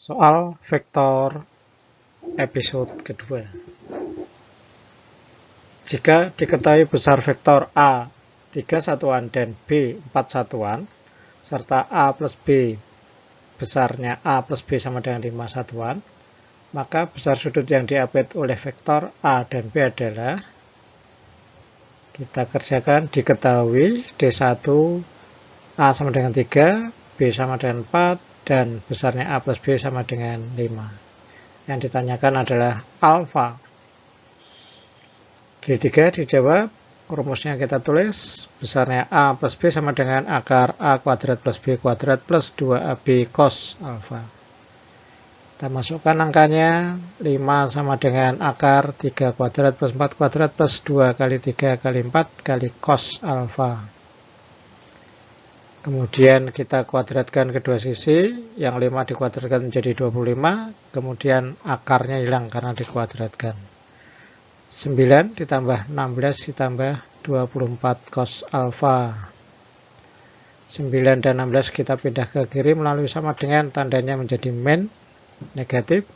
Soal vektor episode kedua. Jika diketahui besar vektor A 3 satuan dan B 4 satuan, serta A plus B besarnya A plus B sama dengan 5 satuan, maka besar sudut yang diapit oleh vektor A dan B adalah, kita kerjakan, diketahui D1 A sama dengan 3, B sama dengan 4, dan besarnya A plus B sama dengan 5. Yang ditanyakan adalah alfa. D3 dijawab, rumusnya kita tulis, besarnya A plus B sama dengan akar A kuadrat plus B kuadrat plus 2AB cos alfa. Kita masukkan angkanya, 5 sama dengan akar 3 kuadrat plus 4 kuadrat plus 2 kali 3 kali 4 kali cos alfa. Kemudian kita kuadratkan kedua sisi, yang 5 dikuadratkan menjadi 25, kemudian akarnya hilang karena dikuadratkan. 9 ditambah 16 ditambah 24 cos alfa. 9 dan 16 kita pindah ke kiri melalui sama dengan, tandanya menjadi min, negatif.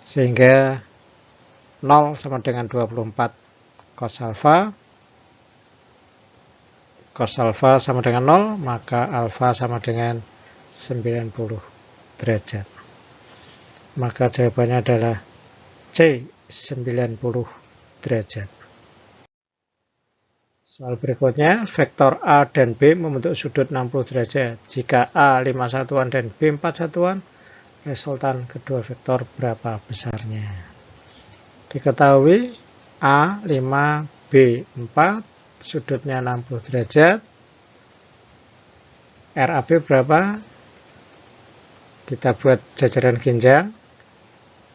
Sehingga 0 sama dengan 24 cos alfa. Cos alfa sama dengan 0, maka alfa sama dengan 90 derajat. Maka jawabannya adalah C, 90 derajat. Soal berikutnya, vektor A dan B membentuk sudut 60 derajat. Jika A 5 satuan dan B 4 satuan, resultan kedua vektor berapa besarnya? Diketahui A 5, B 4, sudutnya 60 derajat. RAB berapa? Kita buat jajaran ginjang.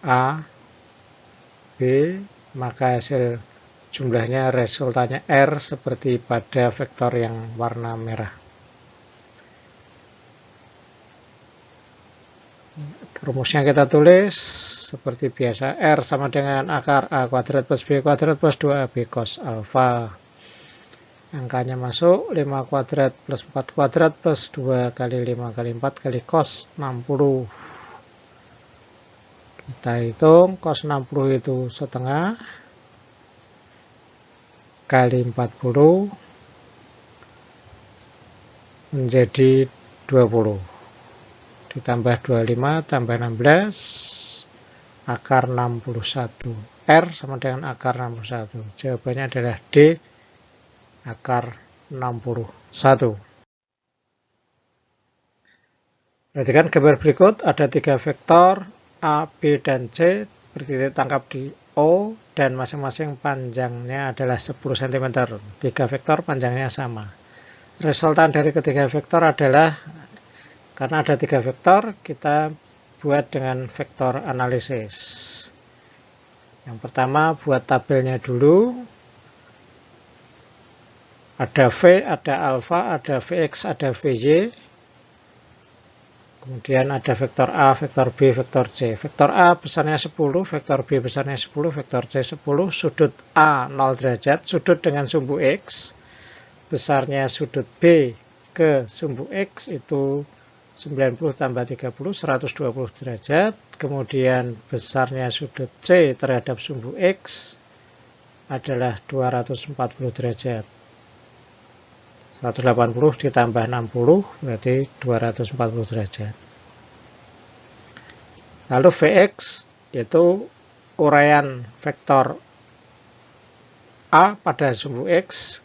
A, B, maka hasil jumlahnya resultannya R seperti pada vektor yang warna merah. Rumusnya kita tulis seperti biasa, R sama dengan akar A kuadrat plus B kuadrat plus 2AB cos alfa. Angkanya masuk, 5 kuadrat plus 4 kuadrat plus 2 kali 5 kali 4 kali cos 60. Kita hitung, cos 60 itu setengah kali 40 menjadi 20. Ditambah 25 tambah 16, akar 61. R sama dengan akar 61. Jawabannya adalah D, akar 61. Perhatikan gambar berikut, ada 3 vektor A, B, dan C bertitik tangkap di O dan masing-masing panjangnya adalah 10 cm. 3 vektor panjangnya sama. Resultan dari ketiga vektor adalah, karena ada 3 vektor, kita buat dengan vektor analisis. Yang pertama, buat tabelnya dulu. Ada V, ada alfa, ada Vx, ada Vy. Kemudian ada vektor A, vektor B, vektor C. Vektor A besarnya 10, vektor B besarnya 10, vektor C 10. Sudut A 0 derajat, sudut dengan sumbu X. Besarnya sudut B ke sumbu X itu 90 tambah 30, 120 derajat. Kemudian besarnya sudut C terhadap sumbu X adalah 240 derajat. 180 ditambah 60 berarti 240 derajat. Lalu Vx yaitu uraian vektor A pada sumbu X,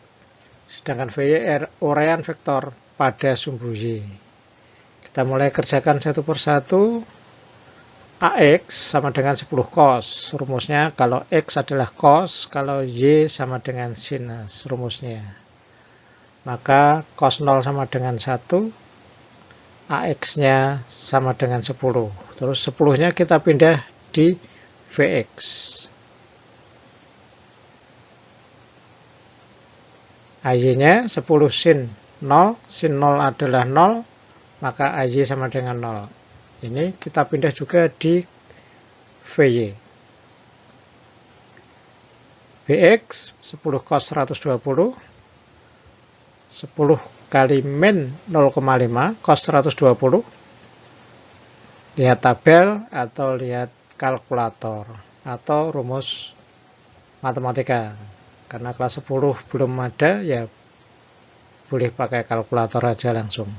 sedangkan Vy uraian vektor pada sumbu Y. Kita mulai kerjakan satu persatu. AX sama dengan 10 cos. Rumusnya kalau X adalah cos, kalau Y sama dengan sinus rumusnya. Maka cos 0 sama dengan 1, AX-nya sama dengan 10. Terus 10-nya kita pindah di Vx. AY-nya 10 sin 0, sin 0 adalah 0, maka AY sama dengan 0. Ini kita pindah juga di Vy. Vx 10 cos 120, 10 kali min 0,5 cos 120 lihat tabel atau lihat kalkulator atau rumus matematika. Karena kelas 10 belum ada, ya boleh pakai kalkulator aja langsung.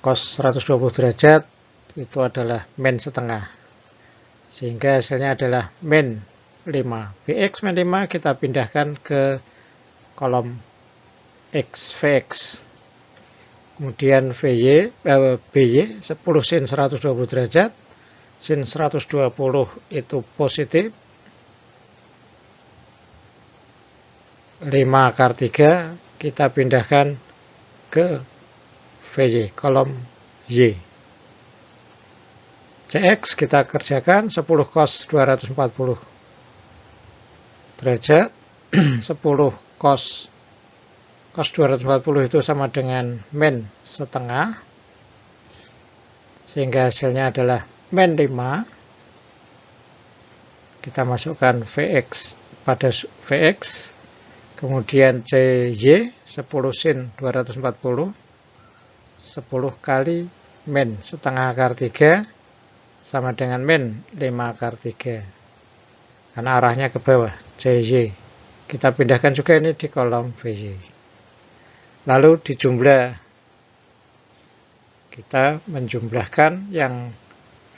Cos 120 derajat itu adalah min setengah, sehingga hasilnya adalah min 5. Bx min 5 kita pindahkan ke kolom X, Vx. Kemudian By, 10 sin 120 derajat, sin 120 itu positif, 5 akar 3 kita pindahkan ke Vy, kolom Y. Cx kita kerjakan 10 cos 240 derajat, 10 cos 240 itu sama dengan min setengah, sehingga hasilnya adalah min 5. Kita masukkan Vx pada Vx, kemudian Cy 10 sin 240, 10 kali min setengah akar 3 sama dengan min 5 akar 3, karena arahnya ke bawah. Cy kita pindahkan juga ini di kolom Vy. Lalu dijumlah, kita menjumlahkan yang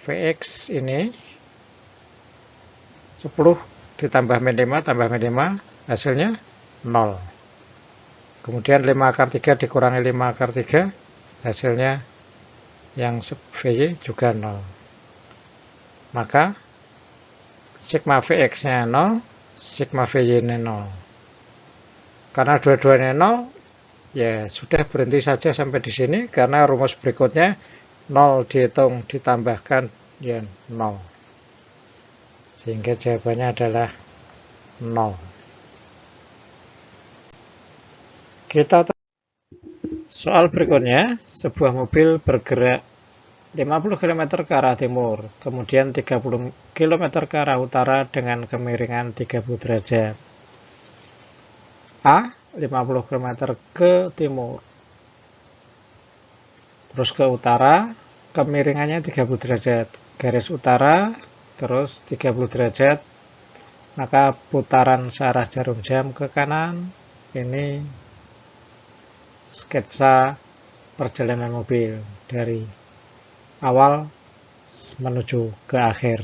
Vx ini 10 ditambah min 5 tambah min 5, hasilnya 0. Kemudian 5 akar 3 dikurangi 5 akar 3, hasilnya yang Vy juga 0. Maka sigma Vx nya 0, sigma Vy nya 0. Karena dua-duanya 0, ya sudah, berhenti saja sampai di sini, karena rumus berikutnya 0 dihitung ditambahkan ya 0. Sehingga jawabannya adalah 0. Kita soal berikutnya, sebuah mobil bergerak 50 km ke arah timur, kemudian 30 km ke arah utara dengan kemiringan 30 derajat. A 50 km ke timur, terus ke utara, kemiringannya 30 derajat, garis utara, terus 30 derajat, maka putaran searah jarum jam ke kanan. Ini sketsa perjalanan mobil dari awal menuju ke akhir.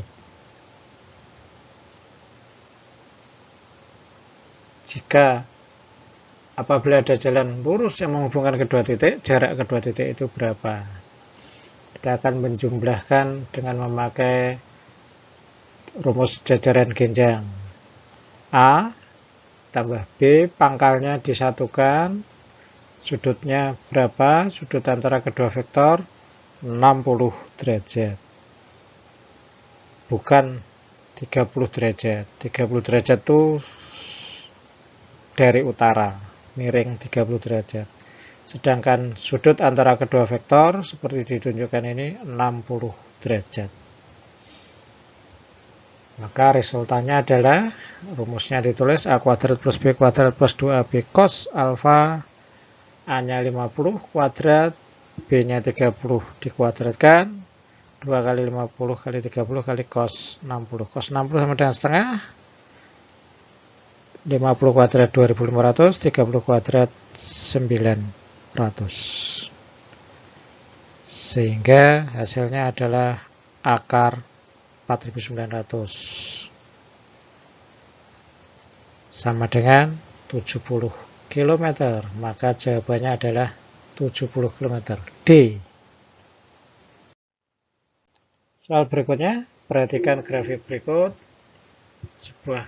Apabila ada jalan lurus yang menghubungkan kedua titik, jarak kedua titik itu berapa? Kita akan menjumlahkan dengan memakai rumus jajaran genjang. A tambah B, pangkalnya disatukan, sudutnya berapa? Sudut antara kedua vektor 60 derajat. Bukan 30 derajat. 30 derajat itu dari utara, miring 30 derajat. Sedangkan sudut antara kedua vektor seperti ditunjukkan ini 60 derajat. Maka resultannya adalah, rumusnya ditulis A kuadrat plus B kuadrat plus 2AB cos alfa, A-nya 50 kuadrat, B-nya 30 dikuadratkan, 2 kali 50 kali 30 kali cos 60. Cos 60 sama dengan setengah, 50 kuadrat 2500, 30 kuadrat 900. Sehingga hasilnya adalah akar 4900 sama dengan 70 km. Maka jawabannya adalah 70 km. D. Soal berikutnya, perhatikan grafik berikut. Sebuah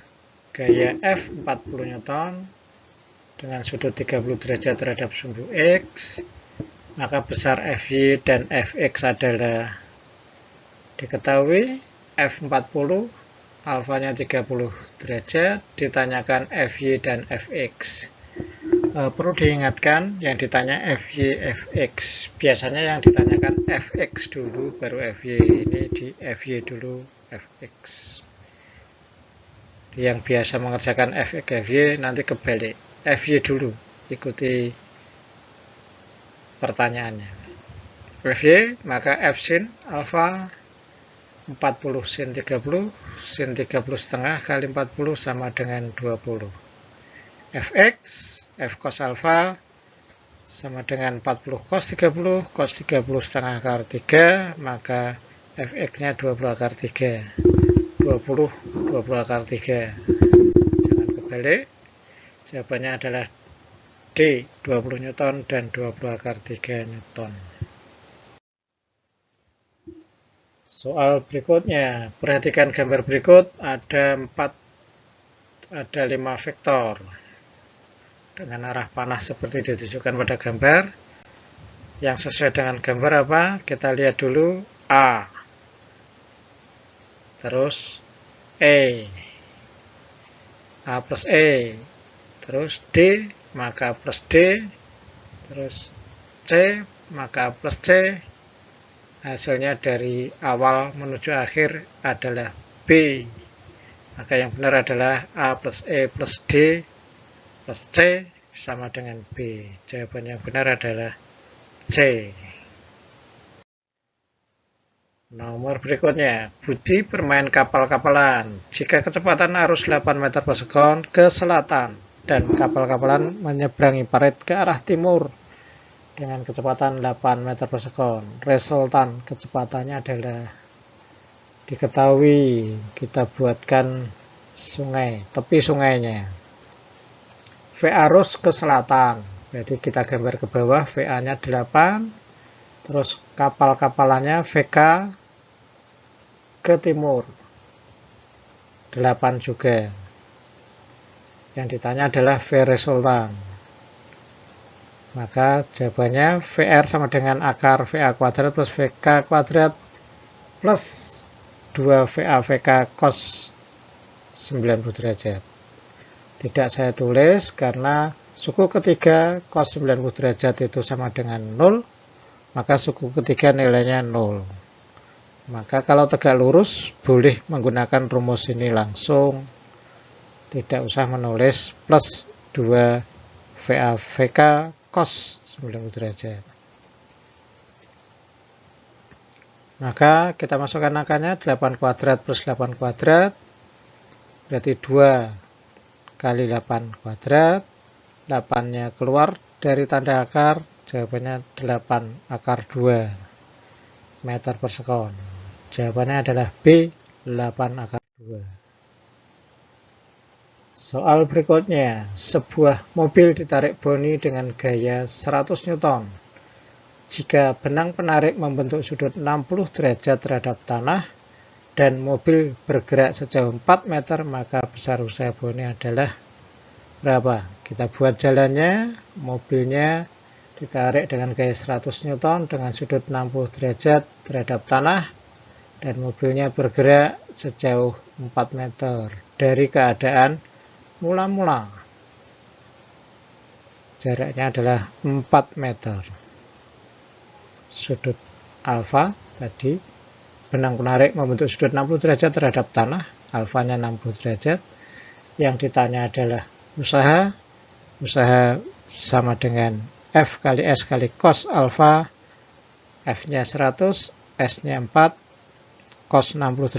gaya F 40 Newton dengan sudut 30 derajat terhadap sumbu X, maka besar Fy dan Fx adalah diketahui. F40 alfanya 30 derajat, ditanyakan Fy dan Fx. Perlu diingatkan, yang ditanya Fy, Fx, biasanya yang ditanyakan Fx dulu baru Fy. Ini di Fy dulu, Fx. Yang biasa mengerjakan Fx, Fy, nanti kebalik, Fy dulu, ikuti pertanyaannya. Fy, maka F sin alfa 40 sin 30, sin 30 setengah kali 40 sama dengan 20. Fx, F cos alfa sama dengan 40 cos 30, cos 30 setengah akar 3, maka Fx-nya 20 akar 3. 20 akar 3. Jangan kebalik. Jawabannya adalah D, 20 Newton dan 20 akar 3 Newton. Soal berikutnya, perhatikan gambar berikut, ada 5 vektor dengan arah panah seperti ditunjukkan pada gambar. Yang sesuai dengan gambar apa? Kita lihat dulu A, terus E, A plus E, terus D, maka plus D, terus C, maka plus C. Hasilnya dari awal menuju akhir adalah B. Maka yang benar adalah A plus E plus D plus C sama dengan B. Jawaban yang benar adalah C. Nomor berikutnya, Budi bermain kapal-kapalan. Jika kecepatan arus 8 meter per sekon ke selatan dan kapal-kapalan menyeberangi parit ke arah timur dengan kecepatan 8 meter per sekon. Resultan kecepatannya adalah diketahui, kita buatkan sungai, tepi sungainya. V arus ke selatan, berarti kita gambar ke bawah, VA-nya 8, terus kapal-kapalannya VK ke timur, 8 juga. Yang ditanya adalah V resultan. Maka jawabannya VR sama dengan akar VA kuadrat plus VK kuadrat plus 2 VA VK cos 90 derajat. Tidak saya tulis karena suku ketiga cos 90 derajat itu sama dengan 0, maka suku ketiga nilainya 0. Maka kalau tegak lurus boleh menggunakan rumus ini langsung, tidak usah menulis plus 2 VA VK cos 90 derajat. Maka kita masukkan angkanya 8 kuadrat plus 8 kuadrat, berarti 2 kali 8 kuadrat, 8-nya keluar dari tanda akar, jawabannya 8 akar 2 meter per sekon. Jawabannya adalah B, 8 akar 2. Soal berikutnya, sebuah mobil ditarik Boni dengan gaya 100 Newton. Jika benang penarik membentuk sudut 60 derajat terhadap tanah dan mobil bergerak sejauh 4 meter, maka besar usaha Boni adalah berapa? Kita buat jalannya, mobilnya ditarik dengan gaya 100 Newton dengan sudut 60 derajat terhadap tanah dan mobilnya bergerak sejauh 4 meter dari keadaan mula-mula. Jaraknya adalah 4 meter. Sudut alfa tadi, benang penarik membentuk sudut 60 derajat terhadap tanah, alfanya 60 derajat. Yang ditanya adalah usaha sama dengan F kali S kali cos alfa, F-nya 100, S-nya 4, cos 60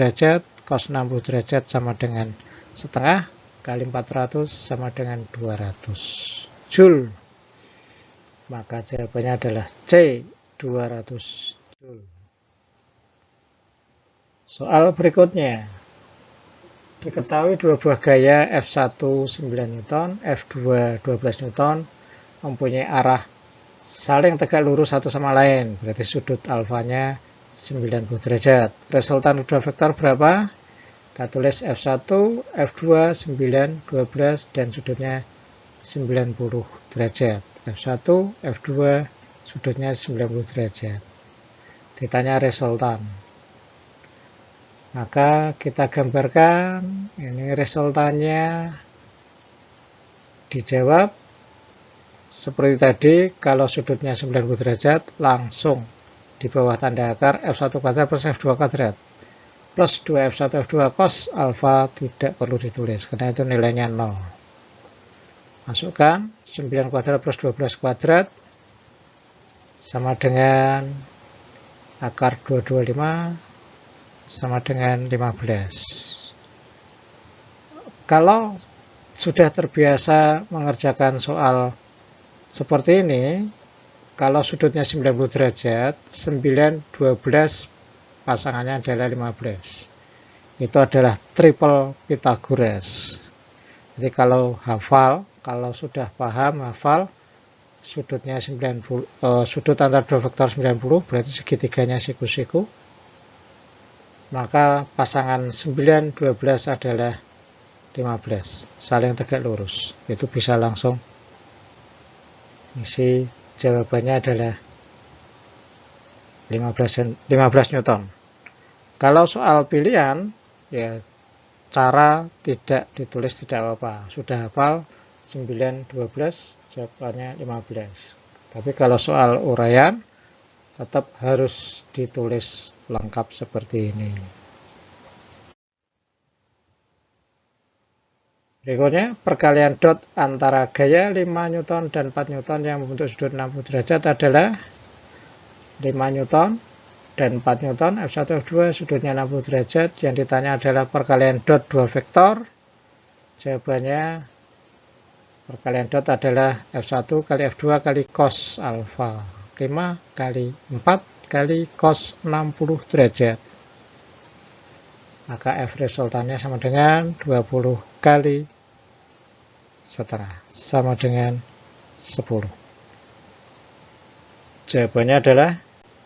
derajat sama dengan setengah, kali 400 sama dengan 200 Joule. Maka jawabannya adalah C, 200 Joule. Soal berikutnya, diketahui dua buah gaya F1 9 Newton, F2 12 Newton mempunyai arah saling tegak lurus satu sama lain, berarti sudut alfanya 90 derajat. Resultan kedua vektor berapa? Kita tulis F1, F2, 9, 12, dan sudutnya 90 derajat. F1, F2, sudutnya 90 derajat. Ditanya resultan. Maka kita gambarkan, ini resultannya. Dijawab seperti tadi, kalau sudutnya 90 derajat, langsung di bawah tanda akar F1 kuadrat plus F2 kuadrat. Plus 2F1 F2 cos alfa tidak perlu ditulis karena itu nilainya 0. Masukkan 9 kuadrat plus 12 kuadrat sama dengan akar 225 sama dengan 15. Kalau sudah terbiasa mengerjakan soal seperti ini, kalau sudutnya 90 derajat, 9, 12 pasangannya adalah 15. Itu adalah triple Pythagoras. Jadi kalau hafal, kalau sudah paham hafal, sudutnya 90, sudut antara dua vektor 90 berarti segitiganya siku-siku, maka pasangan 9, 12 adalah 15, saling tegak lurus. Itu bisa langsung isi jawabannya adalah 15 Newton. Kalau soal pilihan, ya cara tidak ditulis tidak apa-apa. Sudah hafal 9, 12, jawabannya 15. Tapi kalau soal uraian, tetap harus ditulis lengkap seperti ini. Berikutnya, perkalian dot antara gaya 5 Newton dan 4 Newton yang membentuk sudut 60 derajat adalah 5 Newton dan 4 Newton, F1, F2, sudutnya 60 derajat. Yang ditanya adalah perkalian dot dua vektor. Jawabannya, perkalian dot adalah F1 kali F2 kali cos alfa. 5 kali 4 kali cos 60 derajat. Maka F resultannya sama dengan 20 kali setengah, sama dengan 10. Jawabannya adalah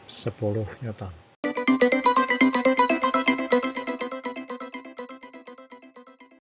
10 Newton.